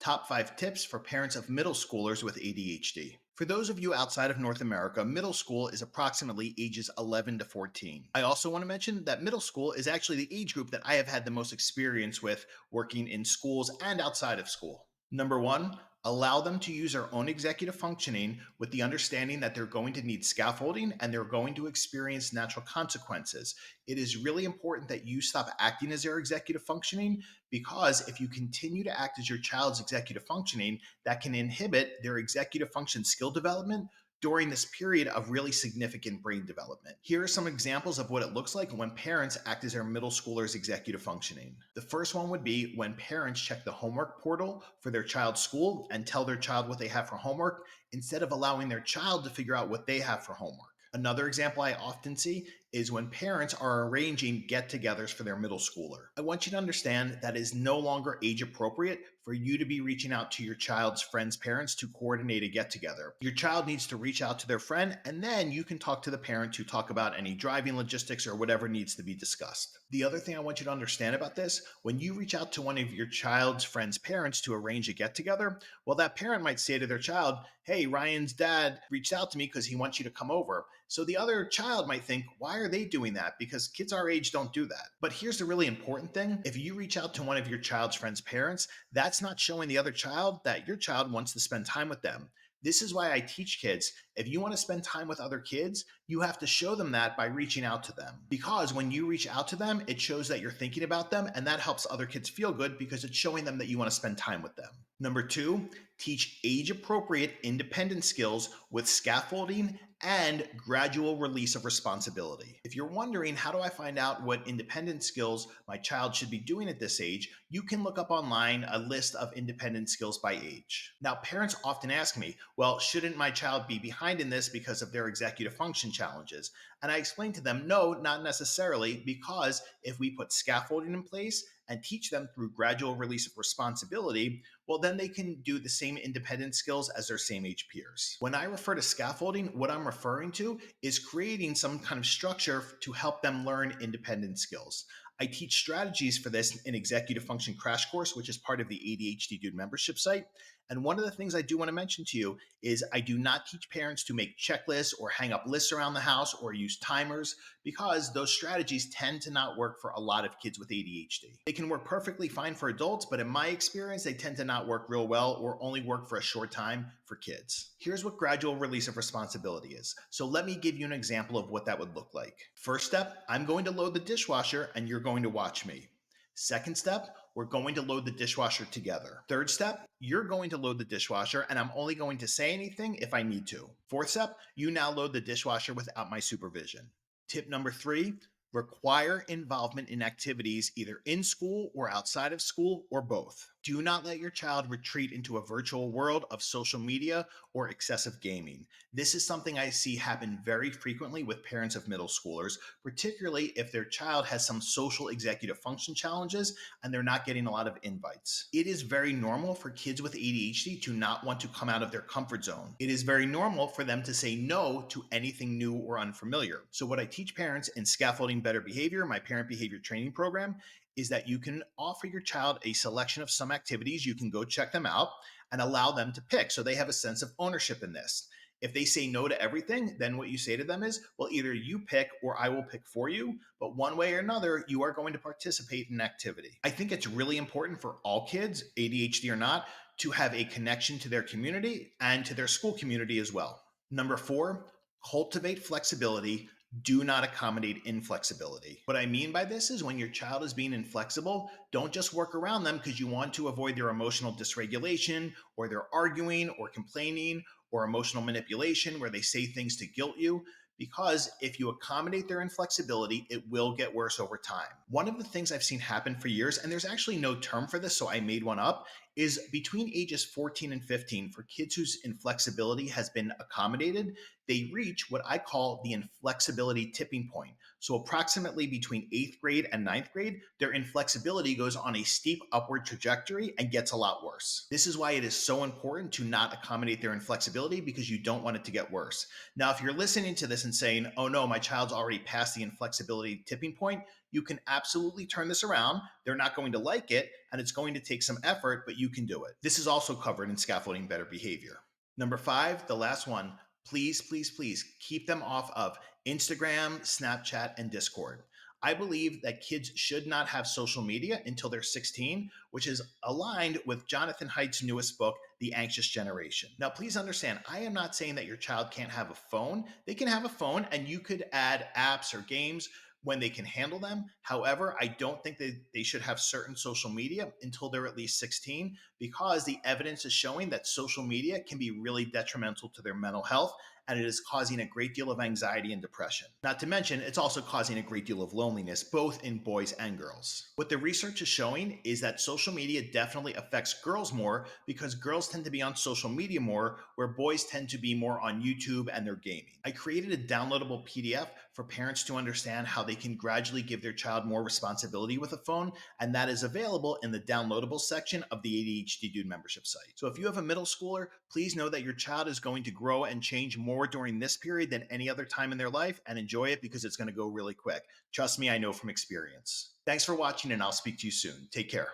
Top 5 tips for parents of middle schoolers with ADHD. For those of you outside of North America, middle school is approximately ages 11 to 14. I also want to mention that middle school is actually the age group that I have had the most experience with working in schools and outside of school. Number one, allow them to use their own executive functioning with the understanding that they're going to need scaffolding and they're going to experience natural consequences. It is really important that you stop acting as their executive functioning, because if you continue to act as your child's executive functioning, that can inhibit their executive function skill development during this period of really significant brain development. Here are some examples of what it looks like when parents act as their middle schoolers' executive functioning. The first one would be when parents check the homework portal for their child's school and tell their child what they have for homework instead of allowing their child to figure out what they have for homework. Another example I often see is when parents are arranging get-togethers for their middle schooler. I want you to understand that it is no longer age appropriate for you to be reaching out to your child's friend's parents to coordinate a get-together. Your child needs to reach out to their friend, and then you can talk to the parent to talk about any driving logistics or whatever needs to be discussed. The other thing I want you to understand about this, when you reach out to one of your child's friend's parents to arrange a get-together, well, that parent might say to their child, "Hey, Ryan's dad reached out to me because he wants you to come over." So the other child might think, why are they doing that? Because kids our age don't do that. But here's the really important thing. If you reach out to one of your child's friend's parents, that's not showing the other child that your child wants to spend time with them. This is why I teach kids, if you want to spend time with other kids, you have to show them that by reaching out to them. Because when you reach out to them, it shows that you're thinking about them, and that helps other kids feel good because it's showing them that you want to spend time with them. Number two, teach age-appropriate independent skills with scaffolding and gradual release of responsibility. If you're wondering, how do I find out what independent skills my child should be doing at this age, you can look up online a list of independent skills by age. Now, parents often ask me, well, shouldn't my child be behind in this because of their executive function challenges? And I explain to them, no, not necessarily, because if we put scaffolding in place and teach them through gradual release of responsibility, well, then they can do the same independent skills as their same age peers. When I refer to scaffolding, what I'm referring to is creating some kind of structure to help them learn independent skills. I teach strategies for this in Executive Function Crash Course, which is part of the ADHD Dude membership site. And one of the things I do want to mention to you is I do not teach parents to make checklists or hang up lists around the house or use timers, because those strategies tend to not work for a lot of kids with ADHD. They can work perfectly fine for adults, but in my experience, they tend to not work real well or only work for a short time for kids. Here's what gradual release of responsibility is. So let me give you an example of what that would look like. First step, I'm going to load the dishwasher and you're going to watch me. Second step, we're going to load the dishwasher together. Third step, you're going to load the dishwasher and I'm only going to say anything if I need to. Fourth step, you now load the dishwasher without my supervision. Tip number 3, require involvement in activities either in school or outside of school or both. Do not let your child retreat into a virtual world of social media or excessive gaming. This is something I see happen very frequently with parents of middle schoolers, particularly if their child has some social executive function challenges and they're not getting a lot of invites. It is very normal for kids with ADHD to not want to come out of their comfort zone. It is very normal for them to say no to anything new or unfamiliar. So what I teach parents in Scaffolding Better Behavior, my parent behavior training program, is that you can offer your child a selection of some activities. You can go check them out and allow them to pick, so they have a sense of ownership in this. If they say no to everything, then what you say to them is, well, either you pick or I will pick for you, but one way or another, you are going to participate in activity. I think it's really important for all kids, ADHD or not, to have a connection to their community and to their school community as well. Number 4, cultivate flexibility. Do not accommodate inflexibility. What I mean by this is when your child is being inflexible, don't just work around them because you want to avoid their emotional dysregulation or their arguing or complaining or emotional manipulation where they say things to guilt you. Because if you accommodate their inflexibility, it will get worse over time. One of the things I've seen happen for years, and there's actually no term for this, so I made one up, is between ages 14 and 15, for kids whose inflexibility has been accommodated, they reach what I call the inflexibility tipping point. So, approximately between 8th grade and 9th grade, their inflexibility goes on a steep upward trajectory and gets a lot worse. This is why it is so important to not accommodate their inflexibility, because you don't want it to get worse. Now, if you're listening to this and saying, oh no, my child's already past the inflexibility tipping point, you can absolutely turn this around. They're not going to like it, and it's going to take some effort, but you can do it. This is also covered in Scaffolding Better Behavior. Number 5, the last one, please, please, please keep them off of Instagram, Snapchat, and Discord. I believe that kids should not have social media until they're 16, which is aligned with Jonathan Haidt's newest book, The Anxious Generation. Now, please understand, I am not saying that your child can't have a phone. They can have a phone, and you could add apps or games when they can handle them. However, I don't think that they should have certain social media until they're at least 16, because the evidence is showing that social media can be really detrimental to their mental health, and it is causing a great deal of anxiety and depression. Not to mention, it's also causing a great deal of loneliness, both in boys and girls. What the research is showing is that social media definitely affects girls more, because girls tend to be on social media more, where boys tend to be more on YouTube and their gaming. I created a downloadable PDF for parents to understand how they can gradually give their child more responsibility with a phone, and that is available in the downloadable section of the ADHD Dude membership site. So if you have a middle schooler, please know that your child is going to grow and change more during this period than any other time in their life, and enjoy it, because it's going to go really quick. Trust me, I know from experience. Thanks for watching, and I'll speak to you soon. Take care.